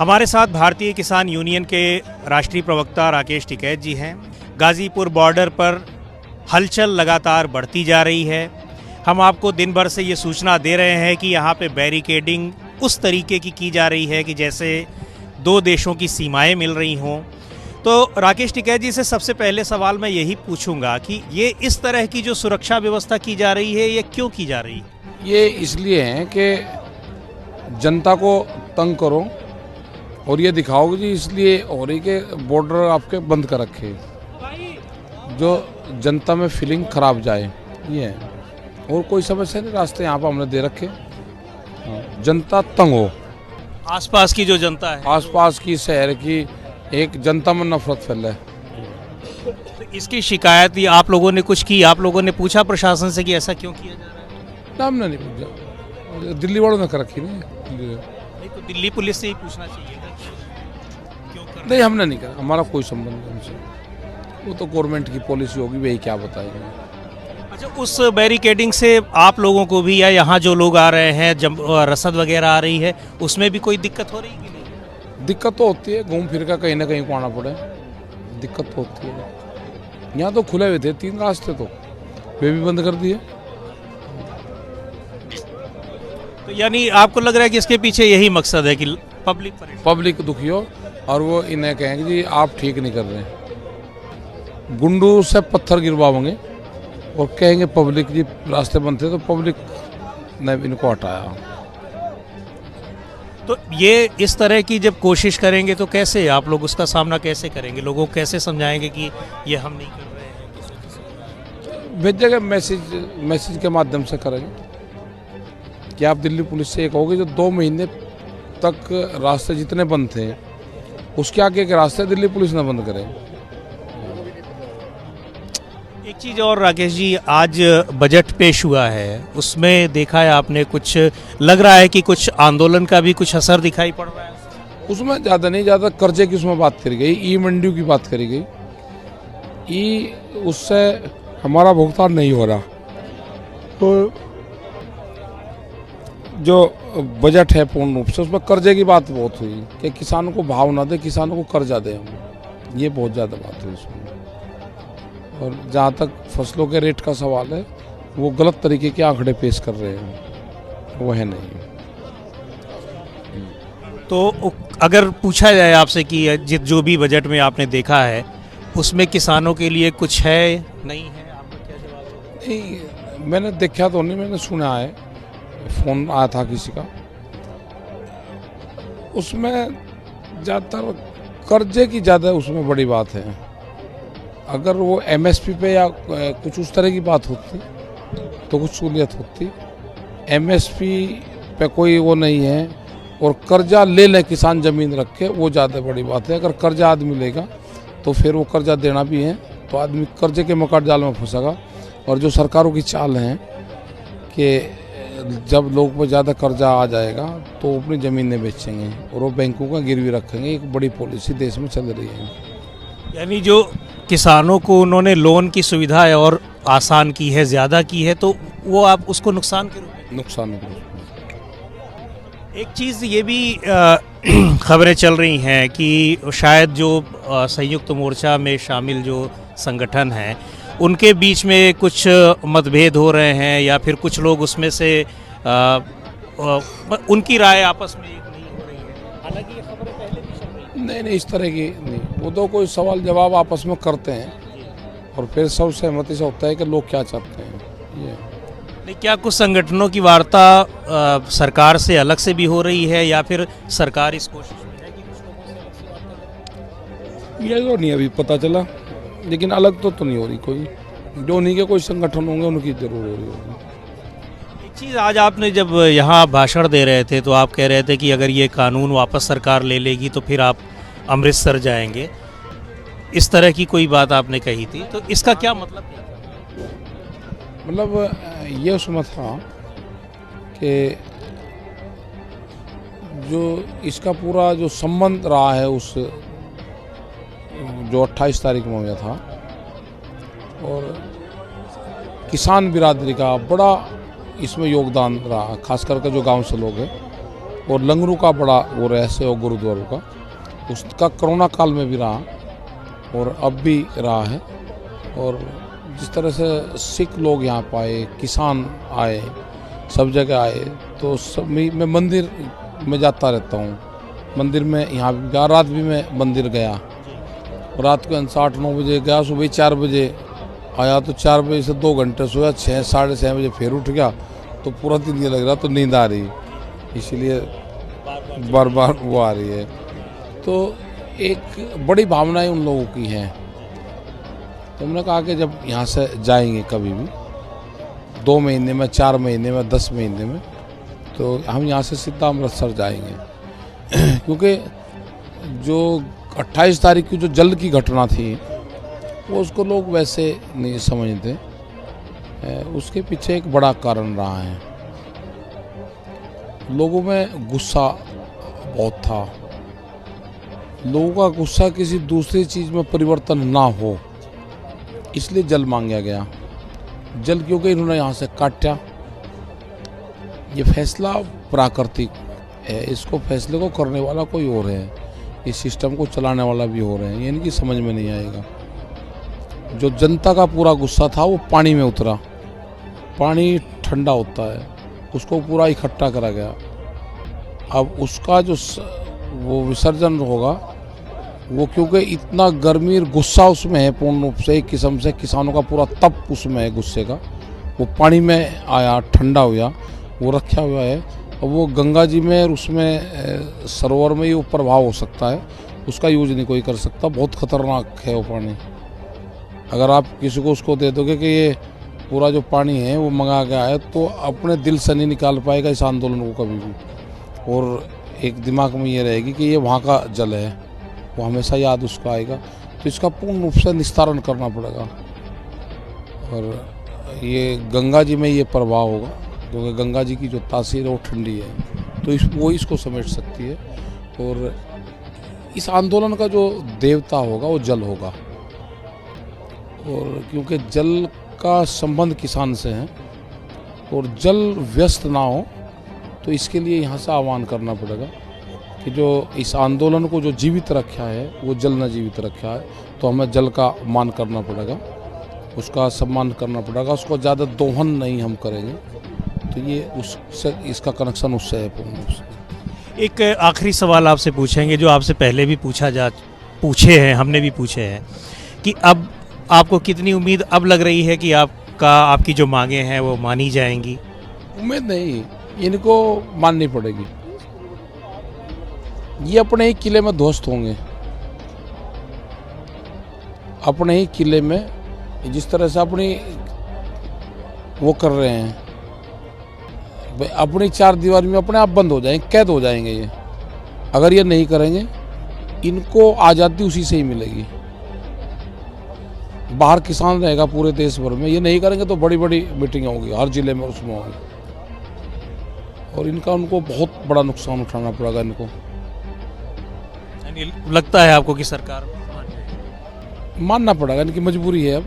हमारे साथ भारतीय किसान यूनियन के राष्ट्रीय प्रवक्ता राकेश टिकैत जी हैं। गाज़ीपुर बॉर्डर पर हलचल लगातार बढ़ती जा रही है। हम आपको दिन भर से ये सूचना दे रहे हैं कि यहाँ पे बैरिकेडिंग उस तरीके की जा रही है कि जैसे दो देशों की सीमाएं मिल रही हों। तो राकेश टिकैत जी से सबसे पहले सवाल मैं यही पूछूंगा कि ये इस तरह की जो सुरक्षा व्यवस्था की जा रही है, ये क्यों की जा रही है? ये इसलिए है कि जनता को तंग करो और ये दिखाओ कि इसलिए हो रही कि बॉर्डर आपके बंद कर रखे, जो जनता में फीलिंग खराब जाए, ये है। और कोई समस्या नहीं, रास्ते यहाँ पर हमने दे रखे, जनता तंग हो। आसपास की जो जनता है, आसपास की शहर की एक जनता में नफरत फैले। तो इसकी शिकायत ये आप लोगों ने कुछ की? आप लोगों ने पूछा प्रशासन से कि ऐसा क्यों किया जा रहा है? ना, हमने नहीं पूछा, दिल्ली वालों ने कर रखी नहीं। नहीं तो दिल्ली पुलिस से ही पूछना चाहिए था क्यों कर नहीं, हमने नहीं करा, हमारा कोई संबंध नहीं उनसे। वो तो गवर्नमेंट की पॉलिसी होगी, वही क्या बताएंगे। अच्छा, उस बैरिकेडिंग से आप लोगों को भी या यहाँ जो लोग आ रहे हैं, जब रसद वगैरह आ रही है, उसमें भी कोई दिक्कत हो रही है कि नहीं? दिक्कत तो होती है, घूम फिर का कहीं ना कहीं को आना पड़े, दिक्कत तो होती है। यहाँ तो खुले हुए थे 3 रास्ते, तो वे भी बंद कर दिए। तो यानी आपको लग रहा है कि इसके पीछे यही मकसद है कि पब्लिक दुखी हो और वो इन्हें कहेंगे जी आप ठीक नहीं कर रहे हैं, गुंडू से पत्थर गिरवाओगे और कहेंगे पब्लिक जी रास्ते बंद थे, तो पब्लिक ने इनको हटाया। तो ये इस तरह की जब कोशिश करेंगे तो कैसे आप लोग उसका सामना कैसे करेंगे? लोगों को कैसे समझाएंगे कि ये हम नहीं कर रहे हैं? भेजेंगे मैसेज के माध्यम से करेंगे कि आप दिल्ली पुलिस से एक होगे जो 2 महीने तक रास्ते जितने बंद थे उसके आगे के रास्ते दिल्ली पुलिस ने बंद करे। एक चीज़ और राकेश जी, आज बजट पेश हुआ है, उसमें देखा है आपने, कुछ लग रहा है कि कुछ आंदोलन का भी कुछ असर दिखाई पड़ रहा है? उसमें ज़्यादा नहीं, ज़्यादा कर्जे की उसमें बात करी गई, ई मंडियों की बात करी गई। उससे हमारा भुगतान नहीं हो रहा। तो जो बजट है पूर्ण रूप से उसमें कर्जे की बात बहुत हुई कि किसानों को भाव ना दे, किसानों को कर्जा दे हम, ये बहुत ज़्यादा बात हुई इसमें। और जहाँ तक फसलों के रेट का सवाल है, वो गलत तरीके के आंकड़े पेश कर रहे हैं, वो है नहीं। तो अगर पूछा जाए आपसे कि जो भी बजट में आपने देखा है उसमें किसानों के लिए कुछ है नहीं है, आपका क्या जवाब होगा? नहीं, मैंने देखा तो नहीं, मैंने सुना है, फ़ोन आया था किसी का, उसमें ज़्यादातर कर्जे की ज़्यादा उसमें बड़ी बात है। अगर वो एमएसपी पे या कुछ उस तरह की बात होती तो कुछ सहूलियत होती। एमएसपी पे कोई वो नहीं है, और कर्जा ले ले किसान ज़मीन रख के, वो ज़्यादा बड़ी बात है। अगर कर्जा आदमी लेगा तो फिर वो कर्जा देना भी है, तो आदमी कर्जे के मकड़ जाल में फंसेगा। और जो सरकारों की चाल है कि जब लोग पर ज़्यादा कर्जा आ जाएगा तो वो अपनी ज़मीनें बेचेंगे और वो बैंकों का गिरवी रखेंगे, एक बड़ी पॉलिसी देश में चल रही है। यानी जो किसानों को उन्होंने लोन की सुविधा और आसान की है, ज़्यादा की है, तो वो आप उसको नुकसान के रूप में? नुकसान हो। एक चीज़ ये भी खबरें चल रही हैं कि शायद जो संयुक्त मोर्चा में शामिल जो संगठन हैं उनके बीच में कुछ मतभेद हो रहे हैं, या फिर कुछ लोग उसमें से उनकी राय आपस में एक नहीं हो रही है। हालांकि ये खबरें पहले भी चल रही हैं। नहीं, इस तरह की नहीं, वो तो कोई सवाल जवाब आपस में करते हैं और फिर सब सहमति से होता है कि लोग क्या चाहते हैं। ये नहीं, क्या कुछ संगठनों की वार्ता सरकार से अलग से भी हो रही है, या फिर सरकार इस कोशिश में है कि कुछ लोगों से अलग से वार्ता करे? ये तो नहीं अभी पता चला, लेकिन अलग तो नहीं हो रही कोई। जो उन्हीं के कोई संगठन होंगे उनकी जरूर हो रही होगी। एक चीज़, आज आपने जब यहाँ भाषण दे रहे थे तो आप कह रहे थे कि अगर ये कानून वापस सरकार ले लेगी तो फिर आप अमृतसर जाएंगे, इस तरह की कोई बात आपने कही थी, तो इसका क्या मतलब है? मतलब ये उसमें था कि जो इसका पूरा जो संबंध रहा है उस जो 28 तारीख में हुआ था, और किसान बिरादरी का बड़ा इसमें योगदान रहा, खास करके जो गांव से लोग हैं और लंगरू का बड़ा वो रहस्य और गुरुद्वारों का, उसका कोरोना काल में भी रहा और अब भी रहा है। और जिस तरह से सिख लोग यहाँ पर आए, किसान आए, सब जगह आए, तो सब मैं मंदिर में जाता रहता हूँ। मंदिर में यहाँ भी रात भी मैं मंदिर गया, रात को 8-9 बजे गया, सुबह 4 बजे आया, तो 4 बजे से 2 घंटे सोया, 6-6:30 बजे फिर उठ गया, तो पूरा दिन ये लग रहा तो नींद आ रही, इसीलिए बार बार वो आ रही है। तो एक बड़ी भावनाएं उन लोगों की हैं। तो हमने कहा कि जब यहाँ से जाएंगे कभी भी 2 महीने में, 4 महीने में, 10 महीने में, तो हम यहाँ से सीधा अमृतसर जाएंगे क्योंकि जो 28 तारीख की जो जल की घटना थी वो उसको लोग वैसे नहीं समझते, उसके पीछे एक बड़ा कारण रहा है। लोगों में गुस्सा बहुत था, लोगों का गुस्सा किसी दूसरी चीज़ में परिवर्तन ना हो, इसलिए जल मांगा गया। जल क्योंकि इन्होंने यहाँ से काटा, ये फैसला प्राकृतिक है, इसको फैसले को करने वाला कोई और है, इस सिस्टम को चलाने वाला भी हो रहे हैं, ये इनकी समझ में नहीं आएगा। जो जनता का पूरा गुस्सा था वो पानी में उतरा। पानी ठंडा होता है, उसको पूरा इकट्ठा करा गया। अब उसका जो वो विसर्जन होगा, वो क्योंकि इतना गर्मी और गुस्सा उसमें है पूर्ण रूप से, एक किस्म से किसानों का पूरा तप उसमें है गुस्से का, वो पानी में आया, ठंडा हुआ, वो रखा हुआ है। और वो गंगा जी में और उसमें सरोवर में ये प्रभाव हो सकता है, उसका यूज नहीं कोई कर सकता, बहुत खतरनाक है वो पानी। अगर आप किसी को उसको दे दोगे कि ये पूरा जो पानी है वो मंगा गया है, तो अपने दिल से नहीं निकाल पाएगा इस आंदोलन को कभी भी, और एक दिमाग में ये रहेगी कि ये वहाँ का जल है, वो हमेशा याद उसको आएगा। तो इसका पूर्ण रूप से निस्तारण करना पड़ेगा, और ये गंगा जी में ये प्रभाव होगा, क्योंकि गंगा जी की जो तासीर है वो ठंडी है, तो वो इसको समेट सकती है। और इस आंदोलन का जो देवता होगा वो जल होगा, और क्योंकि जल का संबंध किसान से है और जल व्यस्त ना हो, तो इसके लिए यहाँ से आह्वान करना पड़ेगा कि जो इस आंदोलन को जो जीवित रखा है वो जल न जीवित रखा है, तो हमें जल का मान करना पड़ेगा, उसका सम्मान करना पड़ेगा, उसको ज़्यादा दोहन नहीं हम करेंगे। तो ये उससे इसका कनेक्शन उससे है पूर्ण रूप से। एक आखिरी सवाल आपसे पूछेंगे, जो आपसे पहले भी पूछे हैं, हमने भी पूछे हैं, कि अब आपको कितनी उम्मीद अब लग रही है कि आपकी जो मांगे हैं वो मानी जाएंगी? उम्मीद नहीं, इनको माननी पड़ेगी। ये अपने ही किले में ध्वस्त होंगे, अपने ही किले में जिस तरह से अपनी वो कर रहे हैं, अपनी 4 दीवारी में अपने आप बंद हो जाएंगे, कैद हो जाएंगे ये। अगर ये नहीं करेंगे, इनको आज़ादी उसी से ही मिलेगी। बाहर किसान रहेगा पूरे देश भर में, ये नहीं करेंगे तो बड़ी बड़ी मीटिंग होगी हर जिले में, उसमें होगी, और इनका उनको बहुत बड़ा नुकसान उठाना पड़ेगा इनको। लगता है आपको कि सरकार मानना पड़ेगा, इनकी मजबूरी है अब।